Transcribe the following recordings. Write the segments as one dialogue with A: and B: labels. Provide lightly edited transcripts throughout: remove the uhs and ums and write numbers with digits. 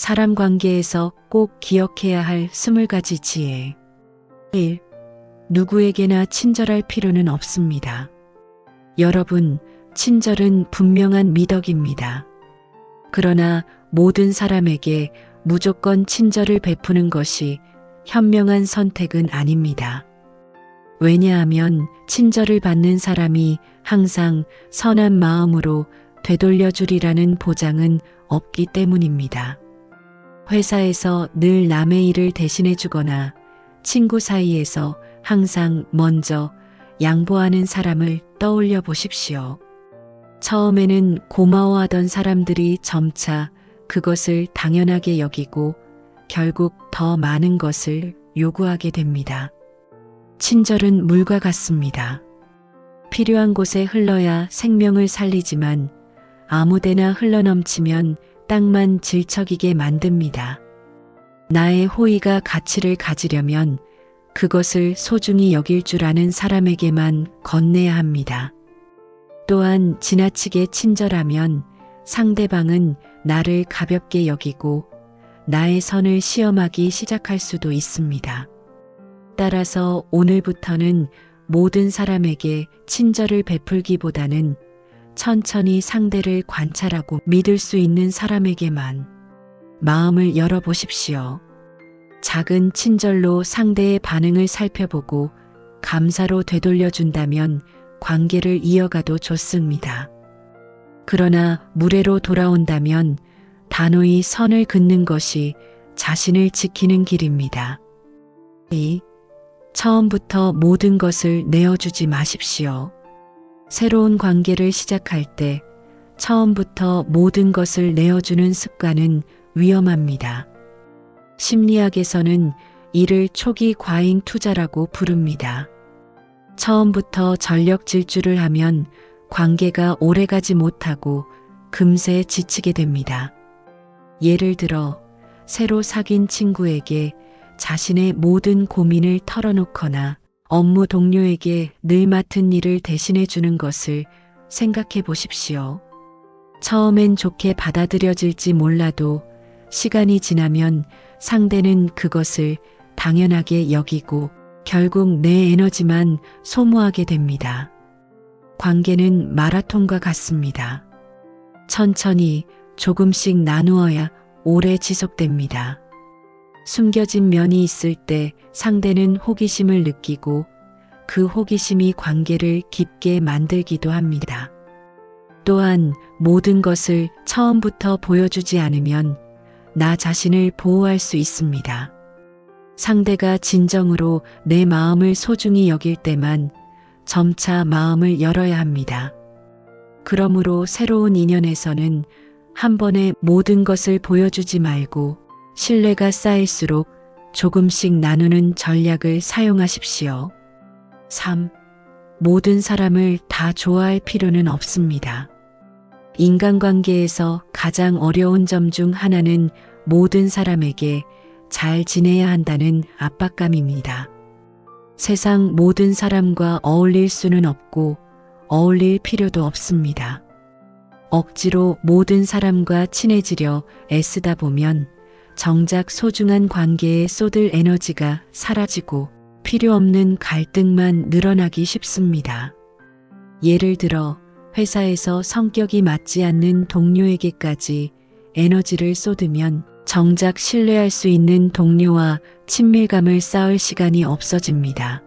A: 사람 관계에서 꼭 기억해야 할 20가지 지혜. 1. 누구에게나 친절할 필요는 없습니다. 여러분, 친절은 분명한 미덕입니다. 그러나 모든 사람에게 무조건 친절을 베푸는 것이 현명한 선택은 아닙니다. 왜냐하면 친절을 받는 사람이 항상 선한 마음으로 되돌려주리라는 보장은 없기 때문입니다. 회사에서 늘 남의 일을 대신해 주거나 친구 사이에서 항상 먼저 양보하는 사람을 떠올려 보십시오. 처음에는 고마워하던 사람들이 점차 그것을 당연하게 여기고 결국 더 많은 것을 요구하게 됩니다. 친절은 물과 같습니다. 필요한 곳에 흘러야 생명을 살리지만 아무데나 흘러넘치면 땅만 질척이게 만듭니다. 나의 호의가 가치를 가지려면 그것을 소중히 여길 줄 아는 사람에게만 건네야 합니다. 또한 지나치게 친절하면 상대방은 나를 가볍게 여기고 나의 선을 시험하기 시작할 수도 있습니다. 따라서 오늘부터는 모든 사람에게 친절을 베풀기보다는 천천히 상대를 관찰하고 믿을 수 있는 사람에게만 마음을 열어보십시오. 작은 친절로 상대의 반응을 살펴보고 감사로 되돌려준다면 관계를 이어가도 좋습니다. 그러나 무례로 돌아온다면 단호히 선을 긋는 것이 자신을 지키는 길입니다. 2. 처음부터 모든 것을 내어주지 마십시오. 새로운 관계를 시작할 때 처음부터 모든 것을 내어주는 습관은 위험합니다. 심리학에서는 이를 초기 과잉 투자라고 부릅니다. 처음부터 전력 질주를 하면 관계가 오래가지 못하고 금세 지치게 됩니다. 예를 들어 새로 사귄 친구에게 자신의 모든 고민을 털어놓거나 업무 동료에게 늘 맡은 일을 대신해 주는 것을 생각해 보십시오. 처음엔 좋게 받아들여질지 몰라도 시간이 지나면 상대는 그것을 당연하게 여기고 결국 내 에너지만 소모하게 됩니다. 관계는 마라톤과 같습니다. 천천히 조금씩 나누어야 오래 지속됩니다. 숨겨진 면이 있을 때 상대는 호기심을 느끼고 그 호기심이 관계를 깊게 만들기도 합니다. 또한 모든 것을 처음부터 보여주지 않으면 나 자신을 보호할 수 있습니다. 상대가 진정으로 내 마음을 소중히 여길 때만 점차 마음을 열어야 합니다. 그러므로 새로운 인연에서는 한 번에 모든 것을 보여주지 말고 신뢰가 쌓일수록 조금씩 나누는 전략을 사용하십시오. 3. 모든 사람을 다 좋아할 필요는 없습니다. 인간관계에서 가장 어려운 점 중 하나는 모든 사람에게 잘 지내야 한다는 압박감입니다. 세상 모든 사람과 어울릴 수는 없고 어울릴 필요도 없습니다. 억지로 모든 사람과 친해지려 애쓰다 보면 정작 소중한 관계에 쏟을 에너지가 사라지고 필요 없는 갈등만 늘어나기 쉽습니다. 예를 들어 회사에서 성격이 맞지 않는 동료에게까지 에너지를 쏟으면 정작 신뢰할 수 있는 동료와 친밀감을 쌓을 시간이 없어집니다.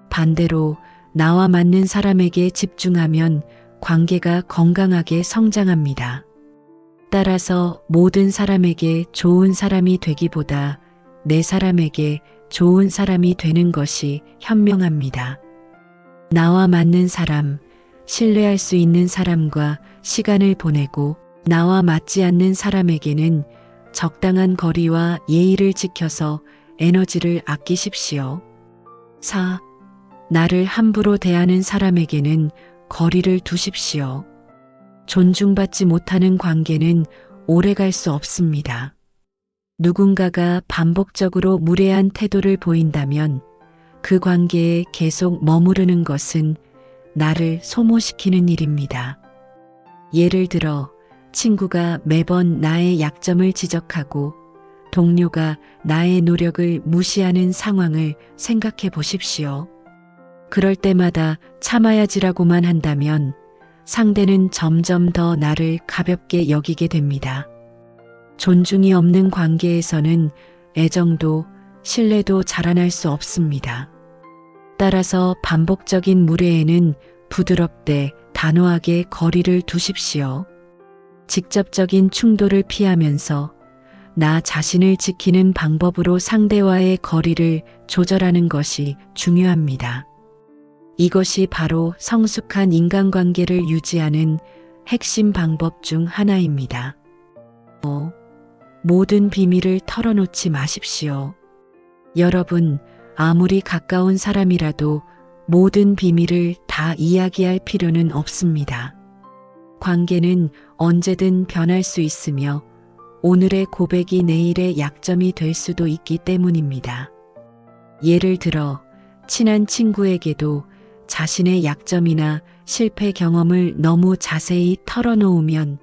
A: 반대로 나와 맞는 사람에게 집중하면 관계가 건강하게 성장합니다. 따라서 모든 사람에게 좋은 사람이 되기보다 내 사람에게 좋은 사람이 되는 것이 현명합니다. 나와 맞는 사람, 신뢰할 수 있는 사람과 시간을 보내고 나와 맞지 않는 사람에게는 적당한 거리와 예의를 지켜서 에너지를 아끼십시오. 4. 나를 함부로 대하는 사람에게는 거리를 두십시오. 존중받지 못하는 관계는 오래갈 수 없습니다. 누군가가 반복적으로 무례한 태도를 보인다면 그 관계에 계속 머무르는 것은 나를 소모시키는 일입니다. 예를 들어 친구가 매번 나의 약점을 지적하고 동료가 나의 노력을 무시하는 상황을 생각해 보십시오. 그럴 때마다 참아야지라고만 한다면 상대는 점점 더 나를 가볍게 여기게 됩니다. 존중이 없는 관계에서는 애정도 신뢰도 자라날 수 없습니다. 따라서 반복적인 무례에는 부드럽되 단호하게 거리를 두십시오. 직접적인 충돌을 피하면서 나 자신을 지키는 방법으로 상대와의 거리를 조절하는 것이 중요합니다. 이것이 바로 성숙한 인간관계를 유지하는 핵심 방법 중 하나입니다. 모든 비밀을 털어놓지 마십시오. 여러분, 아무리 가까운 사람이라도 모든 비밀을 다 이야기할 필요는 없습니다. 관계는 언제든 변할 수 있으며 오늘의 고백이 내일의 약점이 될 수도 있기 때문입니다. 예를 들어 친한 친구에게도 자신의 약점이나 실패 경험을 너무 자세히 털어놓으면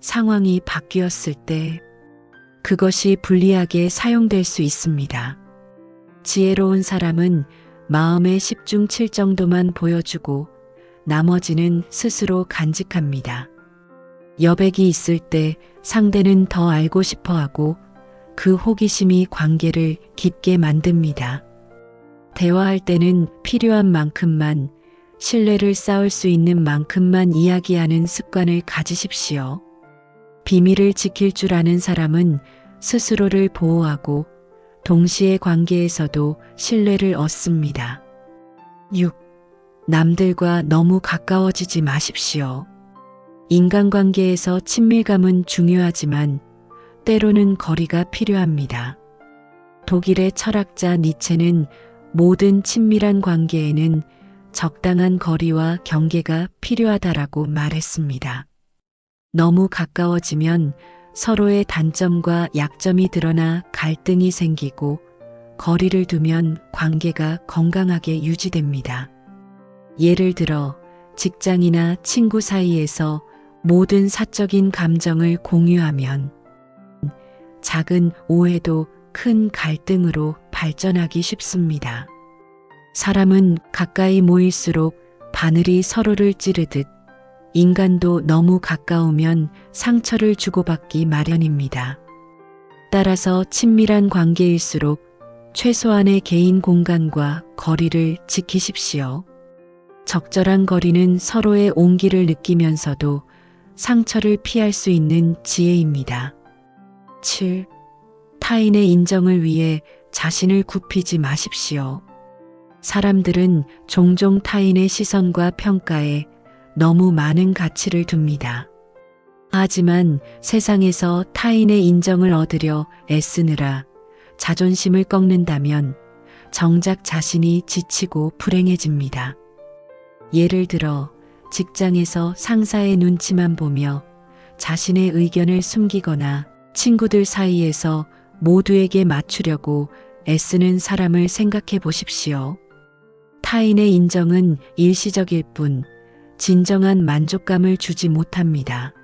A: 상황이 바뀌었을 때 그것이 불리하게 사용될 수 있습니다. 지혜로운 사람은 마음의 10중 7 정도만 보여주고 나머지는 스스로 간직합니다. 여백이 있을 때 상대는 더 알고 싶어 하고 그 호기심이 관계를 깊게 만듭니다. 대화할 때는 필요한 만큼만, 신뢰를 쌓을 수 있는 만큼만 이야기하는 습관을 가지십시오. 비밀을 지킬 줄 아는 사람은 스스로를 보호하고 동시에 관계에서도 신뢰를 얻습니다. 6. 남들과 너무 가까워지지 마십시오. 인간관계에서 친밀감은 중요하지만 때로는 거리가 필요합니다. 독일의 철학자 니체는 모든 친밀한 관계에는 적당한 거리와 경계가 필요하다라고 말했습니다. 너무 가까워지면 서로의 단점과 약점이 드러나 갈등이 생기고 거리를 두면 관계가 건강하게 유지됩니다. 예를 들어 직장이나 친구 사이에서 모든 사적인 감정을 공유하면 작은 오해도 큰 갈등으로 발전하기 쉽습니다. 사람은 가까이 모일수록 바늘이 서로를 찌르듯 인간도 너무 가까우면 상처를 주고받기 마련입니다. 따라서 친밀한 관계일수록 최소한의 개인 공간과 거리를 지키십시오. 적절한 거리는 서로의 온기를 느끼면서도 상처를 피할 수 있는 지혜입니다. 7. 타인의 인정을 위해 자신을 굽히지 마십시오. 사람들은 종종 타인의 시선과 평가에 너무 많은 가치를 둡니다. 하지만 세상에서 타인의 인정을 얻으려 애쓰느라 자존심을 꺾는다면 정작 자신이 지치고 불행해집니다. 예를 들어 직장에서 상사의 눈치만 보며 자신의 의견을 숨기거나 친구들 사이에서 모두에게 맞추려고 애쓰는 사람을 생각해 보십시오. 타인의 인정은 일시적일 뿐 진정한 만족감을 주지 못합니다.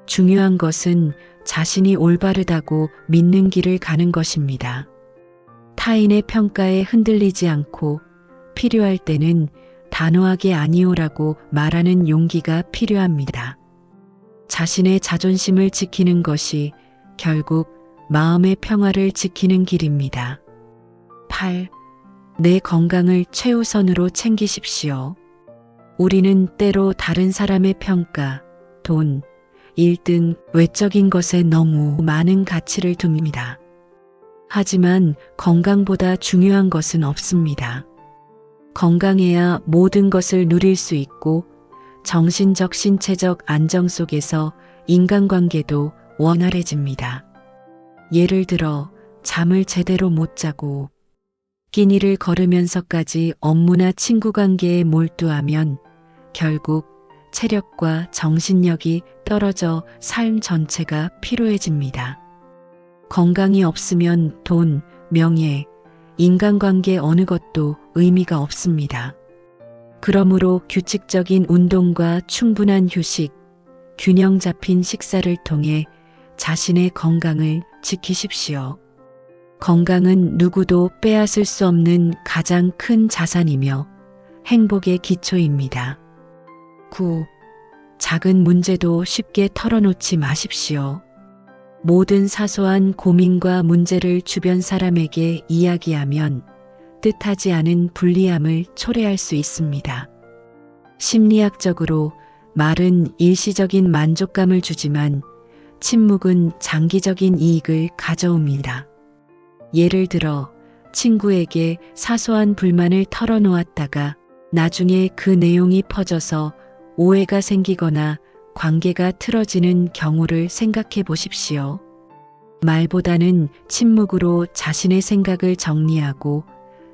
A: 중요한 것은 자신이 올바르다고 믿는 길을 가는 것입니다. 타인의 평가에 흔들리지 않고 필요할 때는 단호하게 아니오라고 말하는 용기가 필요합니다. 자신의 자존심을 지키는 것이 결국 마음의 평화를 지키는 길입니다. 8. 내 건강을 최우선으로 챙기십시오. 우리는 때로 다른 사람의 평가, 돈, 일 등 외적인 것에 너무 많은 가치를 둡니다. 하지만 건강보다 중요한 것은 없습니다. 건강해야 모든 것을 누릴 수 있고 정신적, 신체적 안정 속에서 인간관계도 원활해집니다. 예를 들어 잠을 제대로 못 자고 끼니를 거르면서까지 업무나 친구관계에 몰두하면 결국 체력과 정신력이 떨어져 삶 전체가 피로해집니다. 건강이 없으면 돈, 명예, 인간관계 어느 것도 의미가 없습니다. 그러므로 규칙적인 운동과 충분한 휴식, 균형 잡힌 식사를 통해 자신의 건강을 지키십시오. 건강은 누구도 빼앗을 수 없는 가장 큰 자산이며 행복의 기초입니다. 9. 작은 문제도 쉽게 털어놓지 마십시오. 모든 사소한 고민과 문제를 주변 사람에게 이야기하면 뜻하지 않은 불리함을 초래할 수 있습니다. 심리학적으로 말은 일시적인 만족감을 주지만 침묵은 장기적인 이익을 가져옵니다. 예를 들어 친구에게 사소한 불만을 털어놓았다가 나중에 그 내용이 퍼져서 오해가 생기거나 관계가 틀어지는 경우를 생각해 보십시오. 말보다는 침묵으로 자신의 생각을 정리하고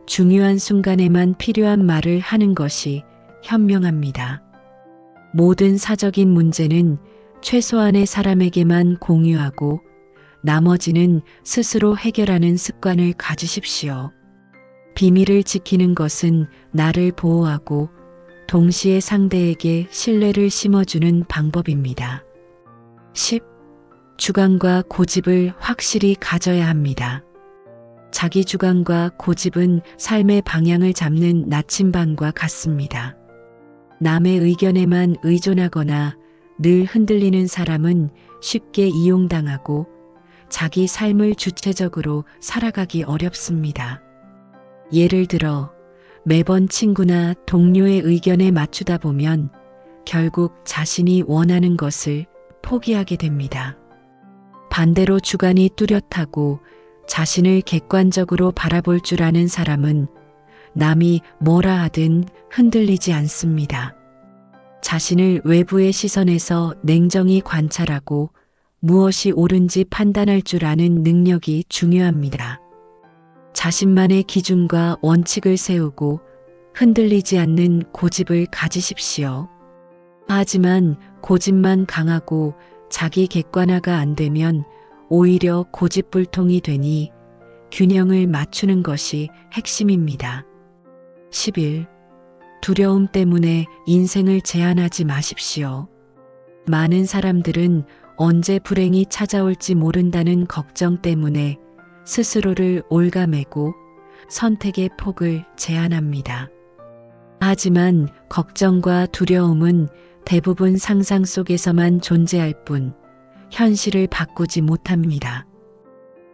A: 중요한 순간에만 필요한 말을 하는 것이 현명합니다. 모든 사적인 문제는 최소한의 사람에게만 공유하고 나머지는 스스로 해결하는 습관을 가지십시오. 비밀을 지키는 것은 나를 보호하고 동시에 상대에게 신뢰를 심어주는 방법입니다. 10. 주관과 고집을 확실히 가져야 합니다. 자기 주관과 고집은 삶의 방향을 잡는 나침반과 같습니다. 남의 의견에만 의존하거나 늘 흔들리는 사람은 쉽게 이용당하고 자기 삶을 주체적으로 살아가기 어렵습니다. 예를 들어 매번 친구나 동료의 의견에 맞추다 보면 결국 자신이 원하는 것을 포기하게 됩니다. 반대로 주관이 뚜렷하고 자신을 객관적으로 바라볼 줄 아는 사람은 남이 뭐라 하든 흔들리지 않습니다. 자신을 외부의 시선에서 냉정히 관찰하고 무엇이 옳은지 판단할 줄 아는 능력이 중요합니다. 자신만의 기준과 원칙을 세우고 흔들리지 않는 고집을 가지십시오. 하지만 고집만 강하고 자기 객관화가 안 되면 오히려 고집불통이 되니 균형을 맞추는 것이 핵심입니다. 11. 두려움 때문에 인생을 제한하지 마십시오. 많은 사람들은 언제 불행이 찾아올지 모른다는 걱정 때문에 스스로를 올가매고 선택의 폭을 제한합니다. 하지만 걱정과 두려움은 대부분 상상 속에서만 존재할 뿐 현실을 바꾸지 못합니다.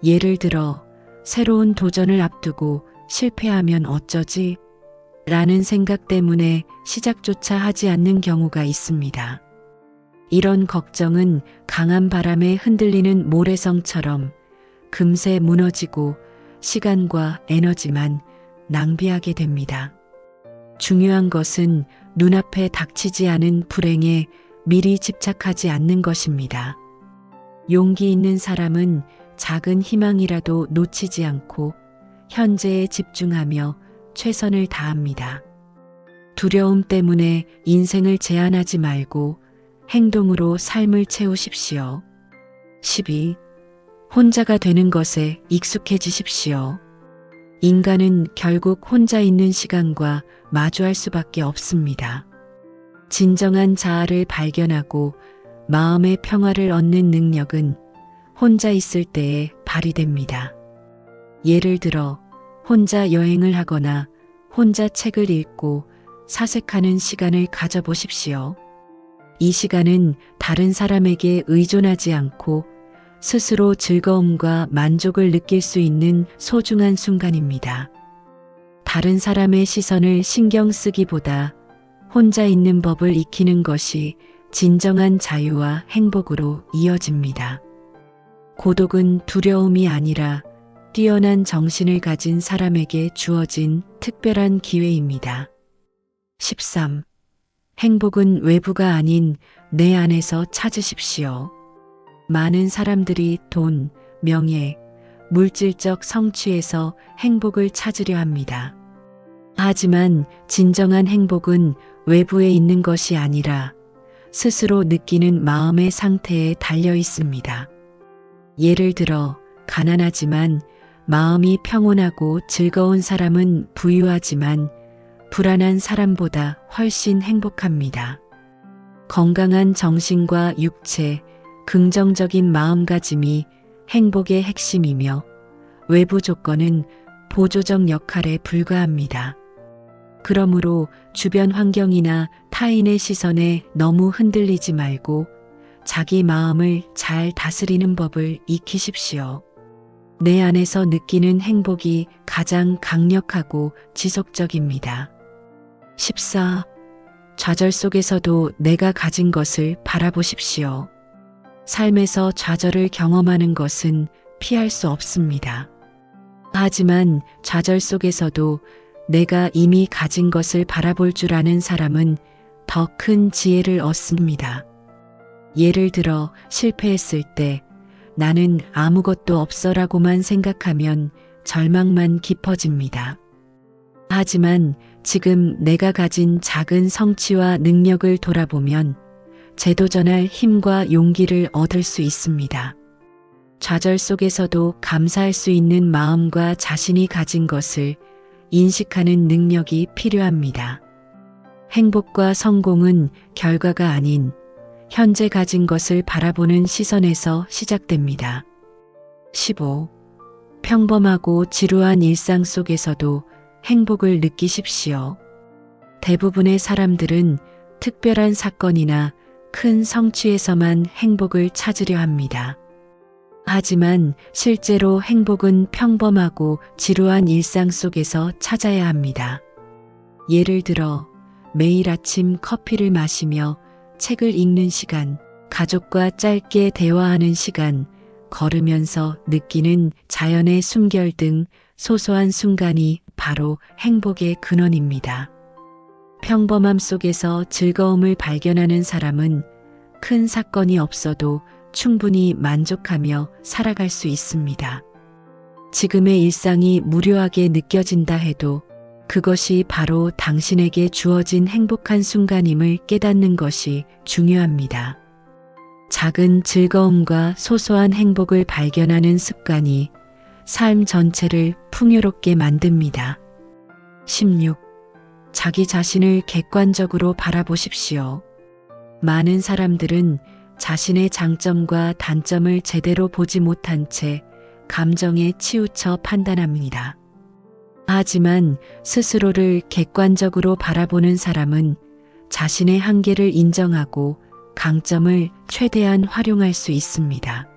A: 예를 들어 새로운 도전을 앞두고 실패하면 어쩌지? 라는 생각 때문에 시작조차 하지 않는 경우가 있습니다. 이런 걱정은 강한 바람에 흔들리는 모래성처럼 금세 무너지고 시간과 에너지만 낭비하게 됩니다. 중요한 것은 눈앞에 닥치지 않은 불행에 미리 집착하지 않는 것입니다. 용기 있는 사람은 작은 희망이라도 놓치지 않고 현재에 집중하며 최선을 다합니다. 두려움 때문에 인생을 제한하지 말고 행동으로 삶을 채우십시오. 12. 혼자가 되는 것에 익숙해지십시오. 인간은 결국 혼자 있는 시간과 마주할 수밖에 없습니다. 진정한 자아를 발견하고 마음의 평화를 얻는 능력은 혼자 있을 때에 발휘됩니다. 예를 들어 혼자 여행을 하거나 혼자 책을 읽고 사색하는 시간을 가져보십시오. 이 시간은 다른 사람에게 의존하지 않고 스스로 즐거움과 만족을 느낄 수 있는 소중한 순간입니다. 다른 사람의 시선을 신경 쓰기보다 혼자 있는 법을 익히는 것이 진정한 자유와 행복으로 이어집니다. 고독은 두려움이 아니라 뛰어난 정신을 가진 사람에게 주어진 특별한 기회입니다. 13. 행복은 외부가 아닌 내 안에서 찾으십시오. 많은 사람들이 돈, 명예, 물질적 성취에서 행복을 찾으려 합니다. 하지만 진정한 행복은 외부에 있는 것이 아니라 스스로 느끼는 마음의 상태에 달려 있습니다. 예를 들어 가난하지만 마음이 평온하고 즐거운 사람은 부유하지만 불안한 사람보다 훨씬 행복합니다. 건강한 정신과 육체, 긍정적인 마음가짐이 행복의 핵심이며 외부 조건은 보조적 역할에 불과합니다. 그러므로 주변 환경이나 타인의 시선에 너무 흔들리지 말고 자기 마음을 잘 다스리는 법을 익히십시오. 내 안에서 느끼는 행복이 가장 강력하고 지속적입니다. 14. 좌절 속에서도 내가 가진 것을 바라보십시오. 삶에서 좌절을 경험하는 것은 피할 수 없습니다. 하지만 좌절 속에서도 내가 이미 가진 것을 바라볼 줄 아는 사람은 더 큰 지혜를 얻습니다. 예를 들어 실패했을 때 나는 아무것도 없어라고만 생각하면 절망만 깊어집니다. 하지만 지금 내가 가진 작은 성취와 능력을 돌아보면 재도전할 힘과 용기를 얻을 수 있습니다. 좌절 속에서도 감사할 수 있는 마음과 자신이 가진 것을 인식하는 능력이 필요합니다. 행복과 성공은 결과가 아닌 현재 가진 것을 바라보는 시선에서 시작됩니다. 15. 평범하고 지루한 일상 속에서도 행복을 느끼십시오. 대부분의 사람들은 특별한 사건이나 큰 성취에서만 행복을 찾으려 합니다. 하지만 실제로 행복은 평범하고 지루한 일상 속에서 찾아야 합니다. 예를 들어 매일 아침 커피를 마시며 책을 읽는 시간, 가족과 짧게 대화하는 시간, 걸으면서 느끼는 자연의 숨결 등 소소한 순간이 바로 행복의 근원입니다. 평범함 속에서 즐거움을 발견하는 사람은 큰 사건이 없어도 충분히 만족하며 살아갈 수 있습니다. 지금의 일상이 무료하게 느껴진다 해도 그것이 바로 당신에게 주어진 행복한 순간임을 깨닫는 것이 중요합니다. 작은 즐거움과 소소한 행복을 발견하는 습관이 삶 전체를 풍요롭게 만듭니다. 16. 자기 자신을 객관적으로 바라보십시오. 많은 사람들은 자신의 장점과 단점을 제대로 보지 못한 채 감정에 치우쳐 판단합니다. 하지만 스스로를 객관적으로 바라보는 사람은 자신의 한계를 인정하고 강점을 최대한 활용할 수 있습니다.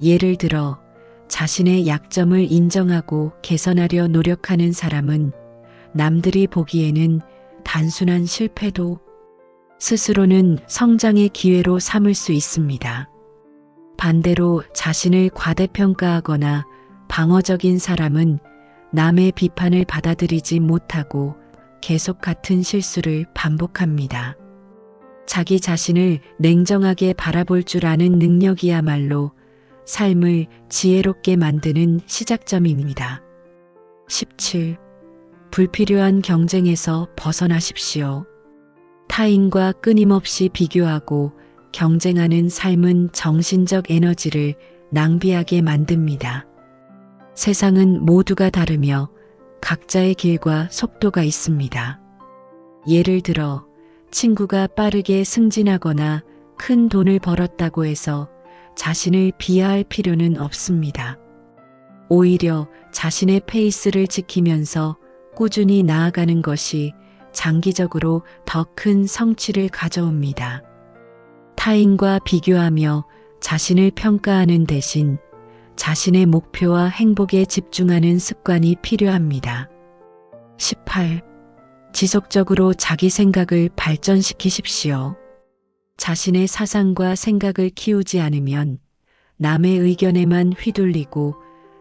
A: 예를 들어 자신의 약점을 인정하고 개선하려 노력하는 사람은 남들이 보기에는 단순한 실패도 스스로는 성장의 기회로 삼을 수 있습니다. 반대로 자신을 과대평가하거나 방어적인 사람은 남의 비판을 받아들이지 못하고 계속 같은 실수를 반복합니다. 자기 자신을 냉정하게 바라볼 줄 아는 능력이야말로 삶을 지혜롭게 만드는 시작점입니다. 17. 불필요한 경쟁에서 벗어나십시오. 타인과 끊임없이 비교하고 경쟁하는 삶은 정신적 에너지를 낭비하게 만듭니다. 세상은 모두가 다르며 각자의 길과 속도가 있습니다. 예를 들어 친구가 빠르게 승진하거나 큰 돈을 벌었다고 해서 자신을 비하할 필요는 없습니다. 오히려 자신의 페이스를 지키면서 꾸준히 나아가는 것이 장기적으로 더 큰 성취를 가져옵니다. 타인과 비교하며 자신을 평가하는 대신 자신의 목표와 행복에 집중하는 습관이 필요합니다. 18. 지속적으로 자기 생각을 발전시키십시오. 자신의 사상과 생각을 키우지 않으면 남의 의견에만 휘둘리고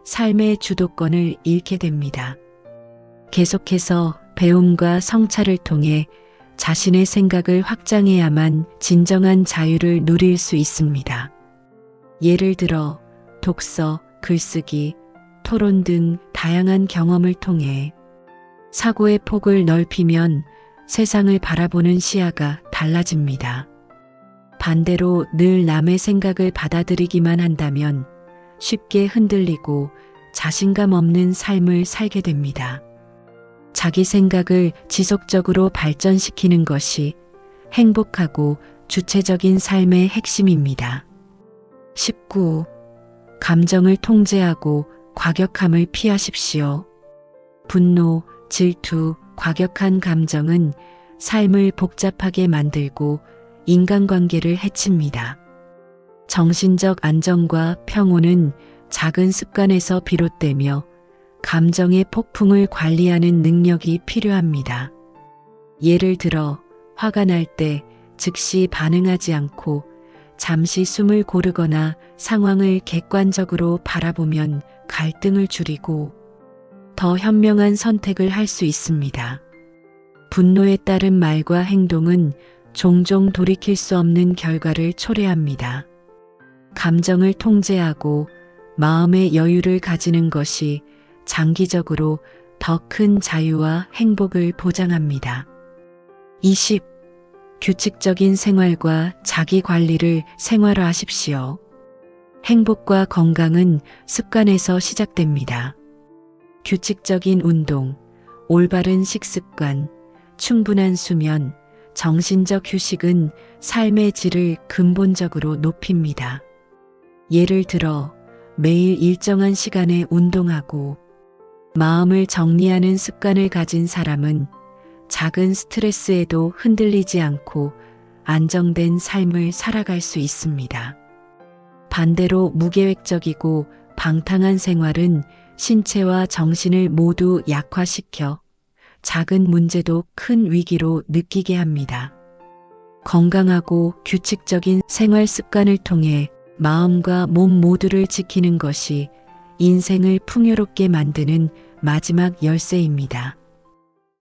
A: 삶의 주도권을 잃게 됩니다. 계속해서 배움과 성찰을 통해 자신의 생각을 확장해야만 진정한 자유를 누릴 수 있습니다. 예를 들어 독서, 글쓰기, 토론 등 다양한 경험을 통해 사고의 폭을 넓히면 세상을 바라보는 시야가 달라집니다. 반대로 늘 남의 생각을 받아들이기만 한다면 쉽게 흔들리고 자신감 없는 삶을 살게 됩니다. 자기 생각을 지속적으로 발전시키는 것이 행복하고 주체적인 삶의 핵심입니다. 19. 감정을 통제하고 과격함을 피하십시오. 분노, 질투, 과격한 감정은 삶을 복잡하게 만들고 인간관계를 해칩니다. 정신적 안정과 평온은 작은 습관에서 비롯되며 감정의 폭풍을 관리하는 능력이 필요합니다. 예를 들어 화가 날 때 즉시 반응하지 않고 잠시 숨을 고르거나 상황을 객관적으로 바라보면 갈등을 줄이고 더 현명한 선택을 할 수 있습니다. 분노에 따른 말과 행동은 종종 돌이킬 수 없는 결과를 초래합니다. 감정을 통제하고 마음의 여유를 가지는 것이 장기적으로 더 큰 자유와 행복을 보장합니다. 20. 규칙적인 생활과 자기 관리를 생활화하십시오. 행복과 건강은 습관에서 시작됩니다. 규칙적인 운동, 올바른 식습관, 충분한 수면, 정신적 휴식은 삶의 질을 근본적으로 높입니다. 예를 들어 매일 일정한 시간에 운동하고 마음을 정리하는 습관을 가진 사람은 작은 스트레스에도 흔들리지 않고 안정된 삶을 살아갈 수 있습니다. 반대로 무계획적이고 방탕한 생활은 신체와 정신을 모두 약화시켜 작은 문제도 큰 위기로 느끼게 합니다. 건강하고 규칙적인 생활 습관을 통해 마음과 몸 모두를 지키는 것이 인생을 풍요롭게 만드는 마지막 열쇠입니다.